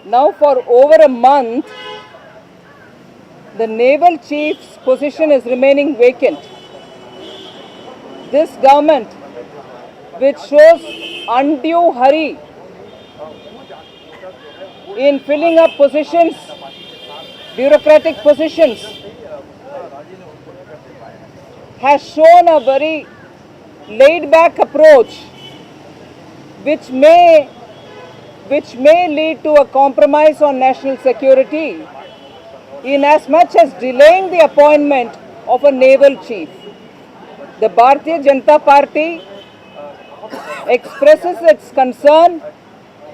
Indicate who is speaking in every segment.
Speaker 1: Now for over a month, the naval chief's position is remaining vacant. This government, which shows undue hurry in filling up positions, bureaucratic positions, has shown a very laid-back approach which may lead to a compromise on national security in as much as delaying the appointment of a naval chief. The Bharatiya Janata Party expresses its concern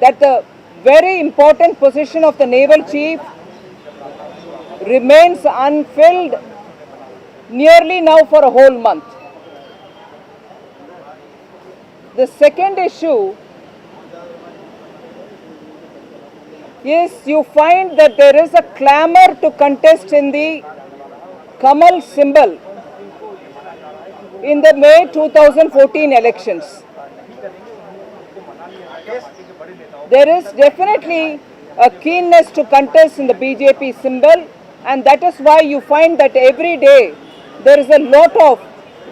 Speaker 1: that the very important position of the naval chief remains unfilled nearly now for a whole month. The second issue is you find that there is a clamor to contest in the Kamal symbol in the May 2014 elections. There is definitely a keenness to contest in the BJP symbol, and that is why you find that every day there is a lot of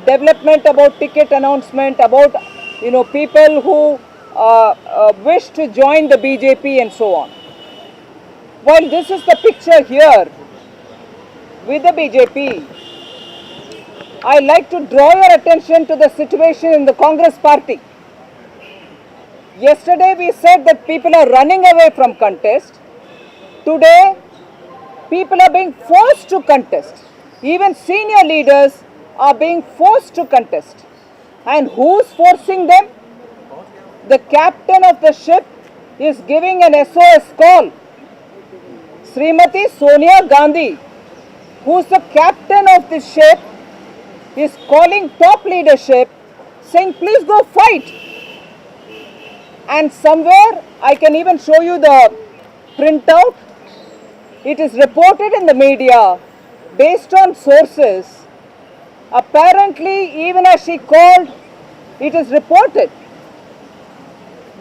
Speaker 1: development about ticket announcement, about people who wish to join the BJP and so on. While this is the picture here with the BJP, I like to draw your attention to the situation in the Congress party. Yesterday we said that people are running away from contest. Today, people are being forced to contest. Even senior leaders are being forced to contest. And who's forcing them? The captain of the ship is giving an SOS call. Srimati Sonia Gandhi, who's the captain of the ship, is calling top leadership saying, please go fight. And somewhere, I can even show you the printout. It is reported in the media based on sources. Apparently, even as she called, it is reported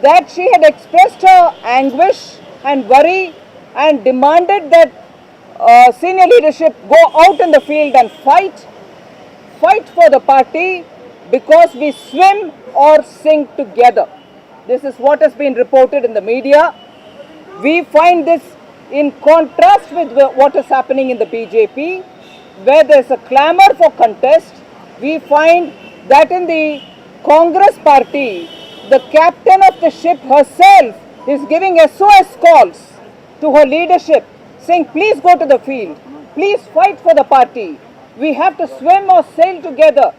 Speaker 1: that she had expressed her anguish and worry and demanded that senior leadership go out in the field and fight for the party because we swim or sink together. This is what has been reported in the media. We find this in contrast with what is happening in the BJP, where there is a clamor for contest. We find that in the Congress party, the captain of the ship herself is giving SOS calls to her leadership, saying, please go to the field, please fight for the party. We have to swim or sail together.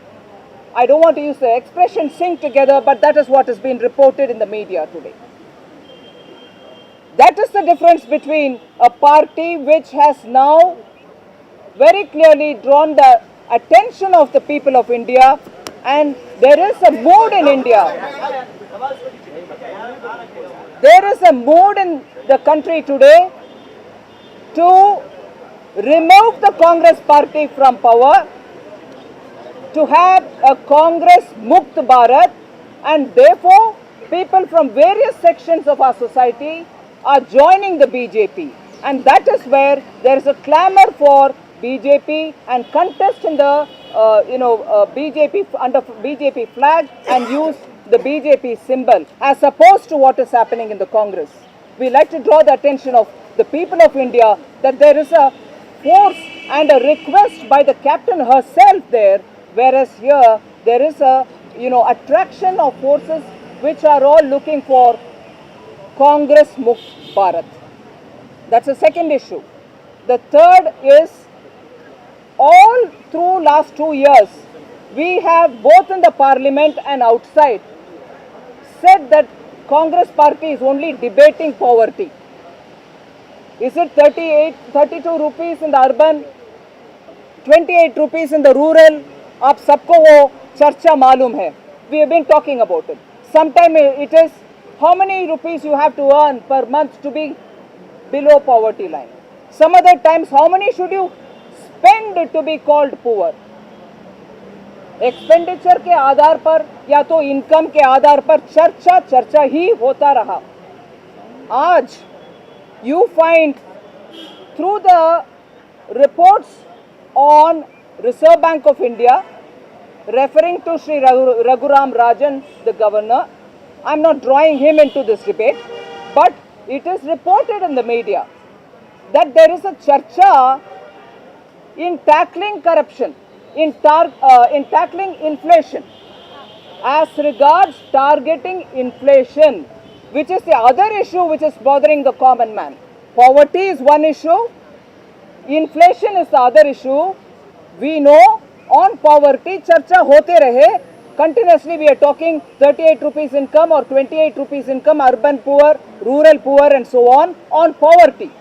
Speaker 1: I don't want to use the expression sing together, but that is what has been reported in the media today. That is the difference between a party which has now very clearly drawn the attention of the people of India, and there is a mood in India. There is a mood in the country today to remove the Congress party from power, to have a Congress Mukt Bharat, and therefore people from various sections of our society are joining the BJP, and that is where there is a clamor for BJP and contest in the BJP under BJP flag and use the BJP symbol as opposed to what is happening in the Congress. We like to draw the attention of the people of India that there is a force and a request by the captain herself there, whereas here there is a attraction of forces which are all looking for Congress Mukt Bharat. That's the second issue. The third is, all through last 2 years, we have both in the parliament and outside said that Congress party is only debating poverty. Is it 32 rupees in the urban, 28 rupees in the rural? आप सबको वो चर्चा मालूम है. We have been talking about it. Sometimes it is how many rupees you have to earn per month to be below poverty line. Some other times how many should you spend to be called poor. Expenditure के आधार पर या तो income के आधार पर चर्चा ही होता रहा. आज you find through the reports on Reserve Bank of India, referring to Sri Raghuram Rajan, the governor. I'm not drawing him into this debate, but it is reported in the media that there is a charcha in tackling corruption, in tackling inflation, as regards targeting inflation, which is the other issue which is bothering the common man. Poverty is one issue, inflation is the other issue. We know on poverty, charcha hote rahe. Continuously we are talking 38 rupees income or 28 rupees income, urban poor, rural poor and so on poverty.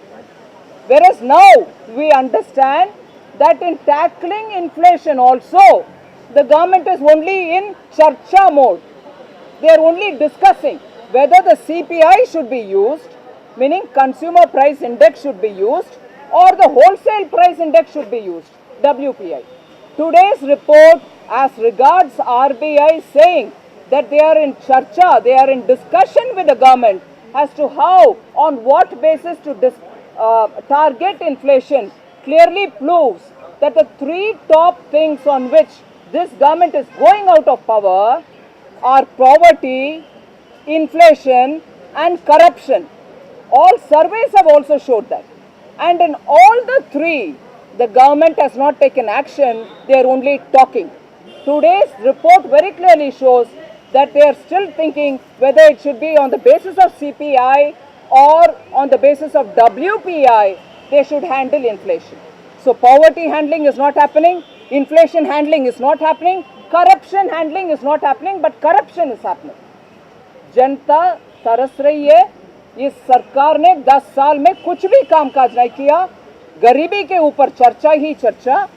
Speaker 1: Whereas now we understand that in tackling inflation also, the government is only in charcha mode. They are only discussing whether the CPI should be used, meaning consumer price index should be used, or the wholesale price index should be used, WPI. Today's report as regards RBI saying that they are in charcha, they are in discussion with the government as to how, on what basis to target inflation, clearly proves that the three top things on which this government is going out of power are poverty, inflation and corruption. All surveys have also showed that. And in all the three, the government has not taken action, they are only talking. Today's report very clearly shows that they are still thinking whether it should be on the basis of CPI or on the basis of WPI, they should handle inflation. So poverty handling is not happening, inflation handling is not happening, corruption handling is not happening, but corruption is happening. जनता तरस रही है, इस सरकार ने 10 साल में कुछ भी कामकाज नहीं किया, गरीबी के ऊपर चर्चा ही चर्चा,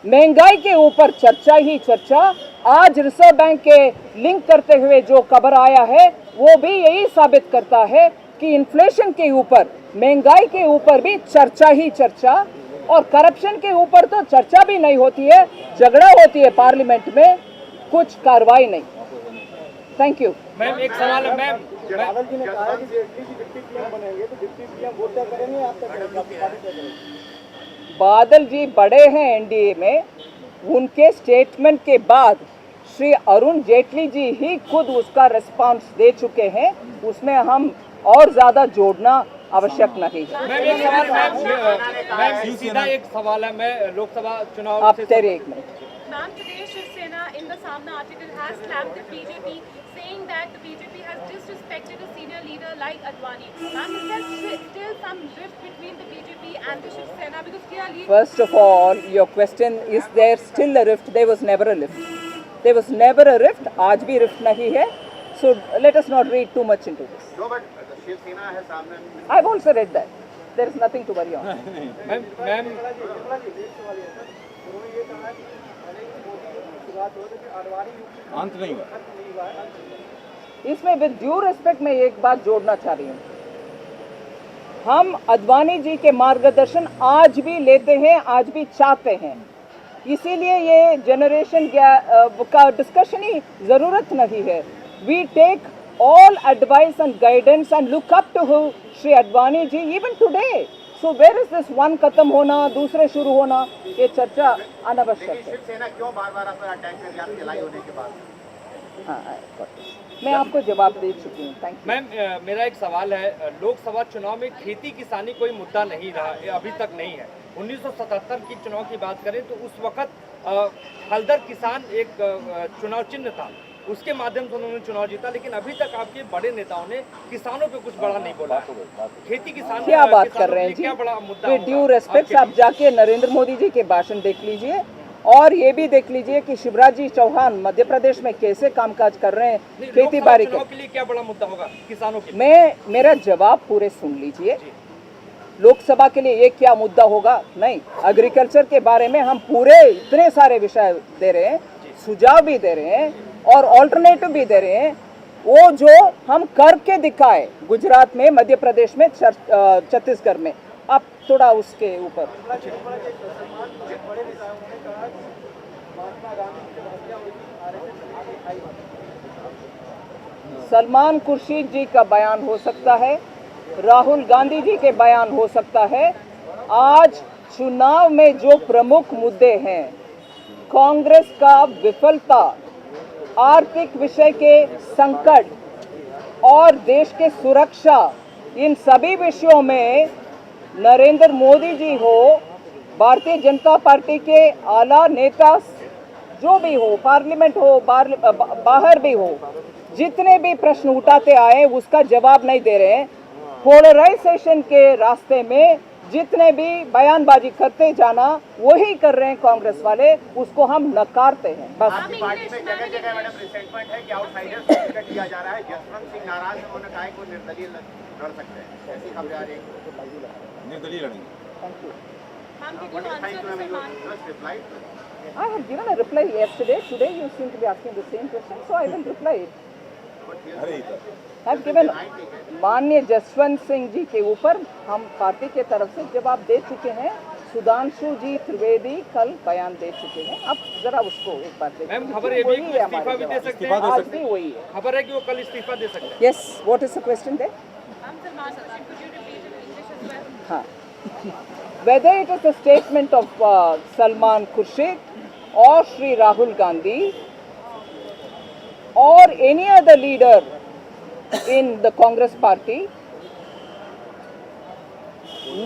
Speaker 1: महंगाई के ऊपर चर्चा ही चर्चा। आज रिजर्व बैंक के लिंक करते हुए जो खबर आया है वो भी यही साबित करता है कि इन्फ्लेशन के ऊपर, महंगाई के ऊपर भी चर्चा ही चर्चा, और करप्शन के ऊपर तो चर्चा भी नहीं होती है, झगड़ा होती है पार्लियामेंट में, कुछ कार्रवाई नहीं। Thank you.
Speaker 2: मैम एक सवाल है मैम,
Speaker 3: बादल जी ने कहा है कि जेटली जी डिप्टी पीएम बनेंगे तो डिप्टी पीएम वो क्या करेंगे, आप क्या करेंगे?
Speaker 1: बादल जी बड़े हैं एनडीए में, उनके स्टेटमेंट के बाद श्री अरुण जेटली जी ही खुद उसका रिस्पांस दे चुके हैं, उसमें हम और ज़्यादा जोड़ना आवश्यक नहीं है।
Speaker 2: मैम एक सवाल, मैम सीधा एक सवाल है, मैं लोकसभा चुनाव
Speaker 1: आप तेरे एक minute.
Speaker 4: Ma'am, today Shiv Sena in the Samna article has slammed the BJP, saying that the BJP has disrespected a senior leader like Advani. Ma'am, is there still some rift between the BJP and the Shiv Sena? Because clearly...
Speaker 1: First of all, your question, is there still a rift? There was never a rift. There was never a rift. आज भी rift नहीं है. So let us not read too much into this.
Speaker 3: No, but the Shiv Sena has Samna.
Speaker 1: I've also read that. There is nothing to worry on.
Speaker 2: Ma'am
Speaker 3: अंत नहीं हुआ।
Speaker 1: इसमें with due respect मैं एक बात जोड़ना चाह रही हूँ, हम अडवाणी जी के मार्गदर्शन आज भी लेते हैं, आज भी चाहते हैं, इसीलिए ये जनरेशन का डिस्कशन ही ज़रूरत नहीं है। We take all advice and guidance and look up to Shri Advani ji even today. So where is this one खत्म होना, दूसरे शुरू होना, ये चर्चा अनावश्यक है।
Speaker 3: शिव सेना क्यों बार-बार अपना अटैक कर रही है चलाई होने के बाद?
Speaker 1: हाँ, मैं आपको जवाब दे चुकी हूँ। Thank you.
Speaker 2: मैम मेरा एक सवाल है, लोकसभा चुनाव में खेती किसानी कोई मुद्दा नहीं रहा, अभी तक नहीं है। 1977 की चुनाव की बात करें तो उस वक्त हलदर किसान एक चुनाव चिन्ह था, उसके माध्यम से उन्होंने चुनाव जीता, लेकिन अभी तक आपके बड़े नेताओं ने किसानों पे कुछ बड़ा नहीं बोला। खेती किसान
Speaker 1: क्या बात कर रहे हैं जी?
Speaker 2: क्या बड़ा मुद्दा?
Speaker 1: विद ड्यू रिस्पेक्ट आप जाके नरेंद्र मोदी जी के भाषण देख लीजिए और ये भी देख लीजिए कि शिवराज जी चौहान मध्य प्रदेश में कैसे कामकाज कर रहे हैं खेती बाड़ी
Speaker 2: के लिए। क्या बड़ा मुद्दा होगा किसानों के?
Speaker 1: मेरा जवाब पूरे सुन लीजिए। लोकसभा के लिए ये क्या मुद्दा होगा? नहीं, एग्रीकल्चर के बारे में हम पूरे इतने सारे विषय दे रहे हैं, सुझाव भी दे रहे हैं और ऑल्टरनेटिव भी दे रहे हैं। वो जो हम करके दिखाए गुजरात में, मध्य प्रदेश में, छत्तीसगढ़ में, आप थोड़ा उसके ऊपर। सलमान खुर्शीद जी का बयान हो सकता है, राहुल गांधी जी के बयान हो सकता है। आज चुनाव में जो प्रमुख मुद्दे हैं, कांग्रेस का विफलता, आर्थिक विषय के संकट और देश के सुरक्षा, इन सभी विषयों में नरेंद्र मोदी जी हो, भारतीय जनता पार्टी के आला नेता जो भी हो, पार्लियामेंट हो, बाहर भी हो, जितने भी प्रश्न उठाते आए उसका जवाब नहीं दे रहे हैं। पोलराइजेशन के रास्ते में जितने भी बयानबाजी करते जाना वही कर रहे हैं कांग्रेस वाले, उसको हम नकारते हैं। बस
Speaker 3: आपकी पार्टी में जगह जगह मैडम रिसेंटमेंट है कि आउटसाइडर्स को टिकट दिया जा रहा है। जसवंत सिंह नाराज है, उन्होंने कहा है कि वो निर्दलीय लड़ सकते हैं। ऐसी खबरें आ रही हैं।
Speaker 5: निर्दलीय लड़ेंगे।
Speaker 4: Ma'am, did you
Speaker 3: What is
Speaker 4: answer
Speaker 3: trying to
Speaker 4: the
Speaker 3: have you
Speaker 4: Salman?
Speaker 3: just replied?
Speaker 1: I have given a reply yesterday. Today you seem to be asking the same question, so I will reply it.
Speaker 5: अरे इधर
Speaker 1: I have given माननीय जसवंत सिंह जी के ऊपर हम party के तरफ से जवाब दे चुके हैं। सुधांशु जी त्रिवेदी कल बयान दे चुके हैं। अब जरा उसको एक बार देखिए।
Speaker 2: मैम, खबर ये भी है कि इस्तीफा भी दे सकते हैं।
Speaker 1: आज भी वही है।
Speaker 2: खबर है कि वो कल इस्तीफा दे सकते हैं।
Speaker 1: Yes, what is the question there?
Speaker 4: Ma'am, Salman, could you repeat in English as well?
Speaker 1: हाँ. Whether it is a statement of Salman Khurshid or Shri Rahul Gandhi or any other leader in the Congress party,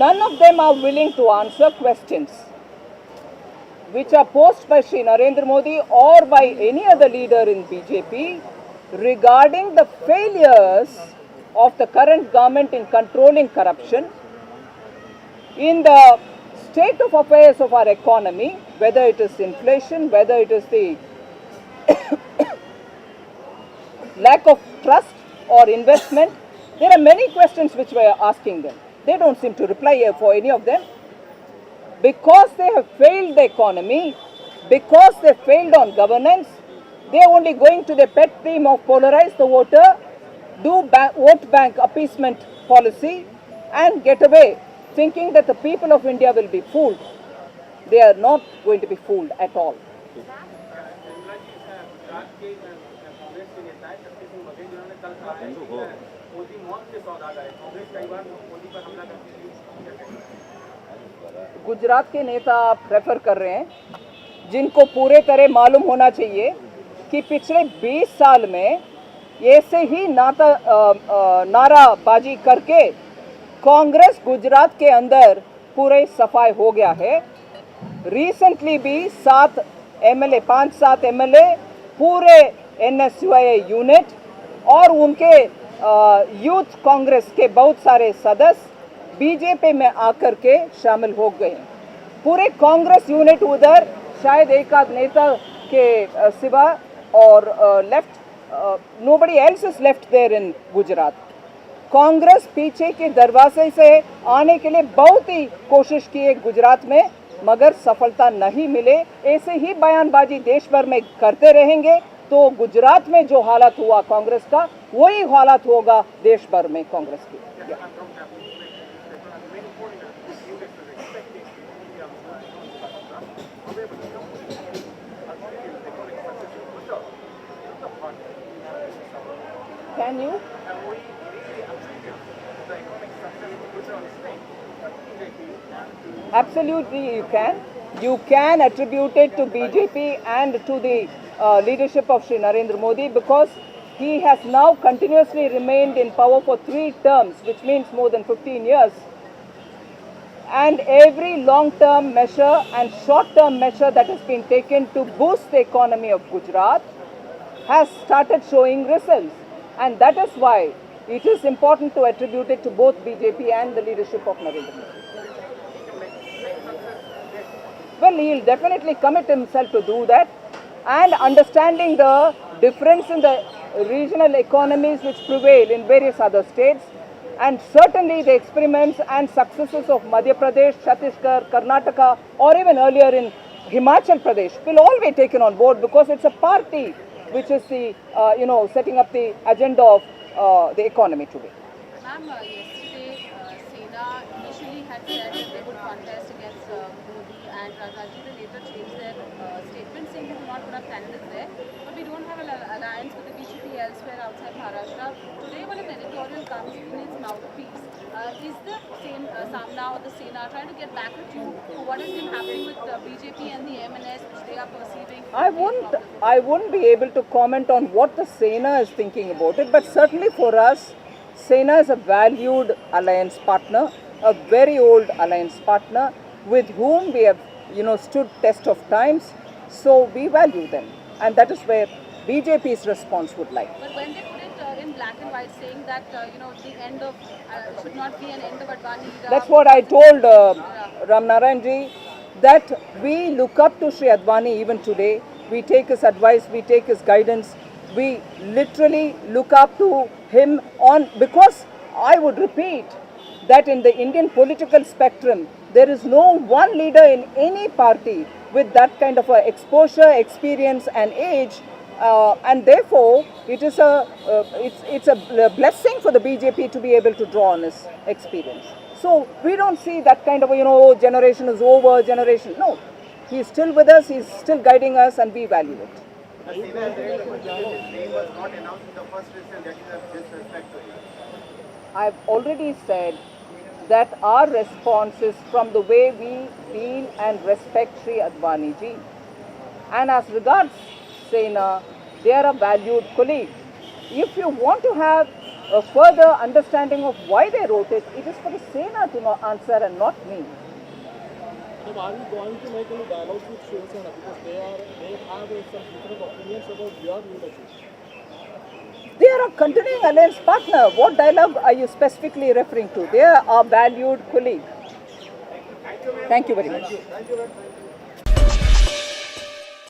Speaker 1: none of them are willing to answer questions which are posed by Shri Narendra Modi or by any other leader in BJP regarding the failures of the current government in controlling corruption, in the state of affairs of our economy, whether it is inflation, whether it is the lack of trust or investment. There are many questions which we are asking them. They don't seem to reply for any of them. Because they have failed the economy, because they failed on governance, they are only going to the pet theme of polarize the voter, do vote bank appeasement policy and get away, thinking that the people of India will be fooled. They are not going to be fooled at all. Gujarat के नेता आप refer कर रहे हैं, जिनको पूरे तरह मालूम होना चाहिए कि पिछले 20 साल में ऐसे ही नाराबाजी करके कांग्रेस गुजरात के अंदर पूरे सफाई हो गया है। रिसेंटली भी 5-7 एमएलए पूरे NSUI यूनिट और उनके यूथ कांग्रेस के बहुत सारे सदस्य बीजेपी में आकर के शामिल हो गए। पूरे कांग्रेस यूनिट उधर शायद एक आध नेता के सिवा और left nobody else is left there in Gujarat. Congress पीछे के दरवाजे से आने के लिए बहुत ही कोशिश की है गुजरात में, मगर सफलता नहीं मिले। ऐसे ही बयानबाजी देश भर में करते रहेंगे तो गुजरात में जो हालत हुआ कांग्रेस का, वही हालत होगा देश भर में कांग्रेस की। Can you? Absolutely you can. You can attribute it to BJP and to the leadership of Shri Narendra Modi, because he has now continuously remained in power for 3 terms, which means more than 15 years. And every long-term measure and short-term measure that has been taken to boost the economy of Gujarat has started showing results. And that is why it is important to attribute it to both BJP and the leadership of Narendra Modi. Well, he will definitely commit himself to do that, and understanding the difference in the regional economies which prevail in various other states, and certainly the experiments and successes of Madhya Pradesh, Chhattisgarh, Karnataka, or even earlier in Himachal Pradesh will all be taken on board, because it's a party which is the, setting up the agenda of the economy today.
Speaker 5: Ma'am, yesterday Sena initially had said that they would contest against Modi, and Rajaji they later changed their statement saying they do not put up candidates there. But we don't have an alliance with the BJP elsewhere outside Maharashtra. Today, when an editorial comes in its mouthpiece, is the same Samna or the Sena trying to get back at you for what has been happening with BJP and the MNS, which they are perceiving?
Speaker 1: I wouldn't be able to comment on what the Sena is thinking about it, but certainly for us, Sena is a valued alliance partner, a very old alliance partner with whom we have, stood test of times. So we value them, and that is where BJP's response would lie.
Speaker 5: But when they put it in black and white, saying that the end of should not be an end of Advani.
Speaker 1: That's what I told Ramnaranji, that we look up to Sri Advani even today. We take his advice, we take his guidance. We literally look up to him because I would repeat that in the Indian political spectrum, there is no one leader in any party with that kind of exposure, experience and age. And therefore, it's a blessing for the BJP to be able to draw on his experience. So we don't see that kind of, generation is over, generation. No, he is still with us, he is still guiding us, and we value it.
Speaker 3: Sena has said his name was not announced in the first list, and that is a disrespect to him.
Speaker 1: I've already said that our response is from the way we feel and respect Sri Advani ji. And as regards Sena, they are a valued colleague. If you want to have a further understanding of why they wrote it, it is for the Sena to answer and not me.
Speaker 6: So are you going to make any dialogue with Shiv Sena, because they have some different opinions about your leadership?
Speaker 1: They are a continuing alliance partner. What dialogue are you specifically referring to? They are a valued colleague. Thank you very much.
Speaker 6: Thank you.